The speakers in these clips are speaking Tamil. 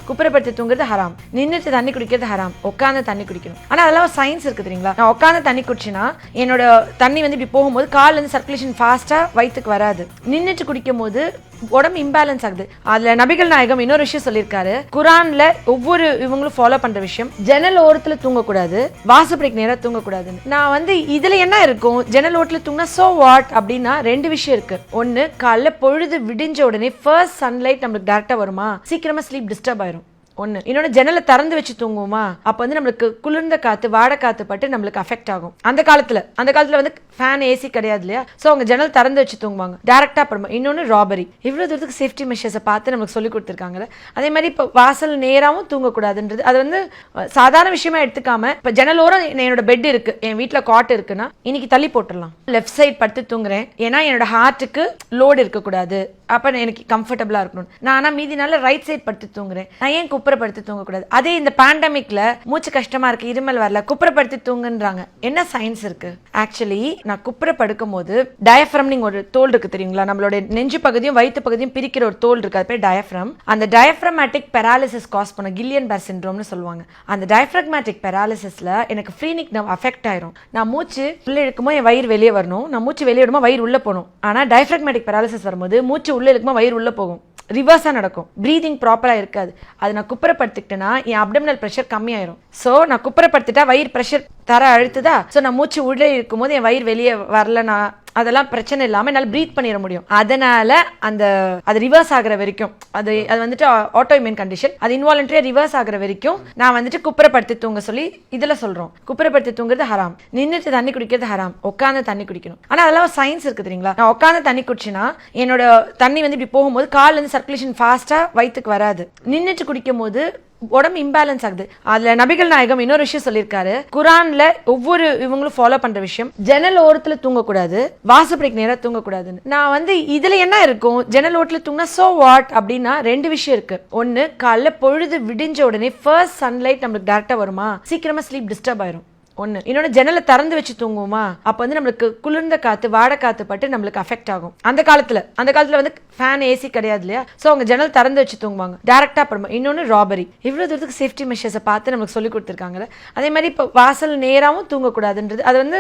குப்புறப்படுத்தி தூங்குறது ஹராம், நின்றுட்டு தண்ணி குடிக்கிறது ஹராம், உட்காந்து தண்ணி குடிக்கணும். ஆனா அதெல்லாம் சயின்ஸ் இருக்கு தெரியுங்களா? நான் உட்காந்து தண்ணி குடிச்சுன்னா என்னோட தண்ணி வந்து இப்படி போகும்போது கால்ல இருந்து சர்க்குலேஷன் ஃபாஸ்டா வயிற்றுக்கு வராது. நின்றுட்டு குடிக்கும் போது உடம்பு இம்பேலன்ஸ் ஆகுது. அதுல நபிகள் நாயகம் இன்னொரு விஷயம் சொல்லியிருக்காரு, குரான்ல ஒவ்வொரு இவங்களும் ஃபாலோ பண்ற விஷயம், ஜன்னல் ஓரத்துல தூங்கக்கூடாது, வாசப்படிக்கு நேரா தூங்கக்கூடாதுன்னு. நான் வந்து இதுல என்ன இருக்கும், ஜன்னல் ஓரத்துல தூங்கினா சோ வாட் அப்படின்னா ரெண்டு விஷயம் இருக்கு. ஒன்னு, காலைல பொழுது விடிஞ்ச உடனே ஃபர்ஸ்ட் சன்லைட் நம்மளுக்கு டேரக்டா வருமா, சீக்கிரமா ஸ்லீப் டிஸ்டர்ப் ஆயிரும். ஒன்று. இன்னொன்று, ஜன்னலை திறந்து வச்சு தூங்குவோமா, அப்போ வந்து நம்மளுக்கு குளிர்ந்த காற்று வாடை காற்று பட்டு நம்மளுக்கு அஃபெக்ட் ஆகும். அந்த காலத்தில் வந்து ஃபேன் ஏசி கிடையாது இல்லையா, ஸோ அவங்க ஜன்னல் திறந்து வச்சு தூங்குவாங்க டேரக்டாக. அப்புறமா இன்னொன்று ராபரி. இவ்வளோ தூரத்துக்கு சேஃப்டி மெஷர்ஸை பார்த்து நம்மளுக்கு சொல்லி கொடுத்துருக்காங்க. அதே மாதிரி இப்போ வாசல் நேராகவும் தூங்கக்கூடாதுன்றது அது வந்து சாதாரண விஷயமா எடுத்துக்காம, இப்போ ஜன்னலோரம் என்னோட பெட் இருக்கு, என் வீட்டில் காட் இருக்குன்னா இன்னைக்கு தள்ளி போட்டுடலாம். லெஃப்ட் சைட் படுத்து தூங்குறேன் ஏன்னா என்னோட ஹார்ட்டுக்கு லோடு இருக்கக்கூடாது, அப்போ எனக்கு கம்ஃபர்டபுளாக இருக்கணும். நான் ஆனால் மீதி நாள் ரைட் சைட் படுத்து தூங்குறேன், நான் ஏன் குப்புறப்படுத்தி தூங்கக்கூடாது? அதே இந்த பேண்டமிக்ல மூச்சு கஷ்டமா இருக்கு, இருமல் வரல, குப்புறப்படுத்தி தூங்குன்றாங்க. என்ன சயின்ஸ் இருக்கு? ஆக்சுவலி நான் குப்புற படுக்கும் போது டயஃப்ரம் ஒரு தோல் இருக்கு தெரியுங்களா, நம்மளோட நெஞ்சு பகுதியும் வயிற்று பகுதியும் பிரிக்கிற ஒரு தோல் இருக்கு, அது பேர் டயஃப்ரம். அந்த டயஃப்ரமேட்டிக் பெராலிசிஸ் காஸ் பண்ண கில்லியன் பேர் சிண்ட்ரோம்னு சொல்லுவாங்க. அந்த டயஃப்ரமேட்டிக் பெராலிசிஸ்ல எனக்கு ஃப்ரீனிக் நர்வ் அஃபெக்ட் ஆயிரும். நான் மூச்சு உள்ள இழுக்குமோ என் வயிறு வெளியே வரணும், நான் மூச்சு வெளியே விடுமோ வயிறு உள்ள போகணும். ஆனா டயஃப்ரமேட்டிக் பெராலிசிஸ் வரும்போது மூச்சு உள்ள இழுக்குமோ வயிறு உள்ள போகும், ரிவர்ஸா நடக்கும், பிரீதிங் ப்ராப்பரா இருக்காது. அது நான் குப்புறப்படுத்திக்கிட்டேன்னா என் அப்டமினல் பிரஷர் கம்மியாயிரும். ஸோ நான் குப்புறப்படுத்திட்டா வயிறு பிரஷர் தர அழுத்துதா, ஸோ நான் மூச்சு உள்ளே இருக்கும்போது என் வயிறு வெளியே வரலனா அதெல்லாம் பிரச்சனை இல்லாம என்னால் பிரீத் பண்ணிட முடியும். அதனால அது ரிவர்ஸ் ஆகிற வரைக்கும், அது வந்துட்டு ஆட்டோஇம்யூன் கண்டிஷன், அது இன்வாலண்டரியா ரிவர்ஸ் ஆகிற வரைக்கும் நான் வந்துட்டு குப்புறப்படுத்தி தூங்க சொல்லி இதுல சொல்றோம். குப்புறப்படுத்தி தூங்குறது ஹராம், நின்றுட்டு தண்ணி குடிக்கிறது ஹராம், உட்காந்து தண்ணி குடிக்கணும். ஆனா அதெல்லாம் சயின்ஸ் இருக்கு தெரியுங்களா? நான் உட்காந்து தண்ணி குடிச்சுன்னா என்னோட தண்ணி வந்து இப்படி போகும்போது கால்ல இருந்து சர்க்குலேஷன் ஃபாஸ்டா வயிற்றுக்கு வராது. நின்றுட்டு குடிக்கும் போது உடம்பு இம்பேலன்ஸ் ஆகுது. அதுல நபிகள் நாயகம் இன்னொரு விஷயம் சொல்லியிருக்காரு, குரான்ல ஒவ்வொரு இவங்களும் ஃபாலோ பண்ற விஷயம், ஜன்னல் ஓரத்துல தூங்கக்கூடாது, வாசப்படிக்கு நேரா தூங்கக்கூடாதுன்னு. நான் வந்து இதுல என்ன இருக்கும், ஜன்னல் ஓரத்துல தூங்கினா சோ வாட் அப்படின்னா ரெண்டு விஷயம் இருக்கு. ஒன்னு, காலைல பொழுது விடிஞ்ச உடனே ஃபர்ஸ்ட் சன்லைட் நம்மளுக்கு டேரக்டா வருமா, சீக்கிரமா ஸ்லீப் டிஸ்டர்ப் ஆயிரும். ஒன்று. இன்னொன்று, ஜன்னலை திறந்து வச்சு தூங்குவோமா, அப்போ வந்து நம்மளுக்கு குளிர்ந்த காற்று வாடை காற்று பட்டு நம்மளுக்கு அஃபெக்ட் ஆகும். அந்த காலத்தில் வந்து ஃபேன் ஏசி கிடையாது இல்லையா, ஸோ அவங்க ஜன்னல் திறந்து வச்சு தூங்குவாங்க டேரக்டாக. அப்புறமா இன்னொன்று ராபரி. இவ்வளோ தூரத்துக்கு சேஃப்டி மெஷர்ஸை பார்த்து நம்மளுக்கு சொல்லி கொடுத்துருக்காங்க. அதே மாதிரி இப்போ வாசல் நேராகவும் தூங்கக்கூடாதுன்றது அது வந்து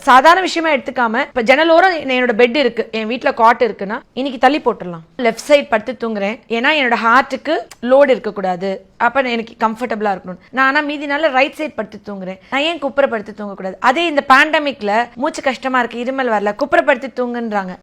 சாதாரண விஷயமா எடுத்துக்காம, இப்போ ஜன்னலோரம் என்னோட பெட் இருக்கு, என் வீட்டில் காட் இருக்குன்னா இன்னைக்கு தள்ளி போட்டுடலாம். லெஃப்ட் சைட் படுத்து தூங்குறேன் ஏன்னா என்னோட ஹார்ட்டுக்கு லோடு இருக்கக்கூடாது, அப்போ எனக்கு கம்ஃபர்டபுளாக இருக்கணும். நான் ஆனால் மீதி நாள் ரைட் சைட் படுத்து தூங்குறேன், நான் ஏன் குப்புறப்படுத்தி தூங்கக்கூடாது? அதே இந்த பேண்டமிக்ல மூச்சு கஷ்டமா இருக்கு, இருமல் வரல, குப்புறப்படுத்தி தூங்குன்றாங்க.